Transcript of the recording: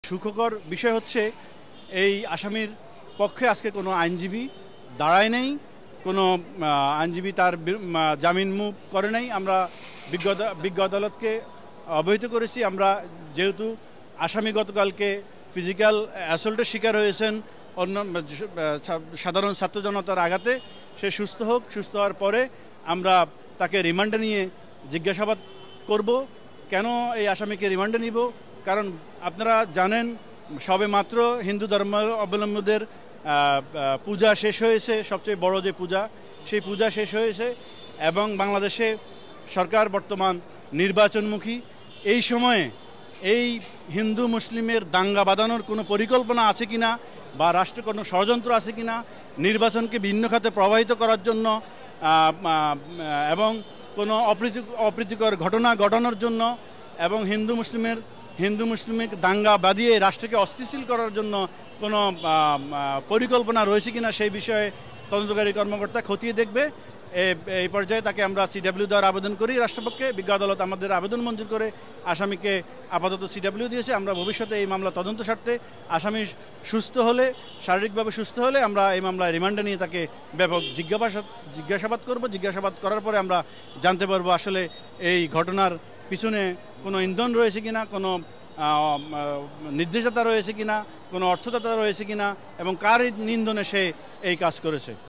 সুখকর বিষয় হচ্ছে এই আসামির পক্ষে আজকে কোনো আইনজীবী দাঁড়ায় নেই, কোনো আইনজীবী তার জামিন মুভ করে নাই। আমরা বিজ্ঞ আদালতকে অবহিত করেছি। আমরা যেহেতু আসামি গতকালকে ফিজিক্যাল অ্যাসল্টের শিকার হয়েছেন অন্য সাধারণ ছাত্র জনতার আঘাতে, সে সুস্থ হোক, সুস্থ হওয়ার পরে আমরা তাকে রিমান্ডে নিয়ে জিজ্ঞাসাবাদ করব। কেন এই আসামিকে রিমান্ডে নিব? কারণ আপনারা জানেন সবে মাত্র হিন্দু ধর্ম অবলম্বীদের পূজা শেষ হয়েছে, সবচেয়ে বড় যে পূজা, সেই পূজা শেষ হয়েছে এবং বাংলাদেশে সরকার বর্তমান নির্বাচনমুখী। এই সময়ে এই হিন্দু মুসলিমের দাঙ্গা বাঁধানোর কোনো পরিকল্পনা আছে কিনা বা রাষ্ট্রের কোনো ষড়যন্ত্র আছে কিনা, নির্বাচনকে ভিন্ন খাতে প্রবাহিত করার জন্য এবং কোনো অপ্রীতিকর ঘটনা ঘটানোর জন্য এবং হিন্দু মুসলিমের দাঙ্গা বাঁধিয়ে রাষ্ট্রকে অস্থিতিশীল করার জন্য কোনো পরিকল্পনা রয়েছে কিনা সেই বিষয়ে তদন্তকারী কর্মকর্তা খতিয়ে দেখবে। এই পর্যায়ে তাকে আমরা সিডব্লিউ দেওয়ার আবেদন করি রাষ্ট্রপক্ষে। বিজ্ঞ আদালত আমাদের আবেদন মঞ্জুর করে আসামিকে আপাতত সিডব্লিউ দিয়েছে। আমরা ভবিষ্যতে এই মামলা তদন্ত স্বার্থে আসামি সুস্থ হলে, শারীরিকভাবে সুস্থ হলে আমরা এই মামলায় রিমান্ডে নিয়ে তাকে ব্যাপক জিজ্ঞাসাবাদ করব। জিজ্ঞাসাবাদ করার পরে আমরা জানতে পারবো আসলে এই ঘটনার পিছনে কোনো ইন্ধন রয়েছে কিনা, কোনো নির্দেশতা রয়েছে কিনা, কোনো অর্থদাতা রয়েছে কিনা এবং কার নিন্দনে সে এই কাজ করেছে।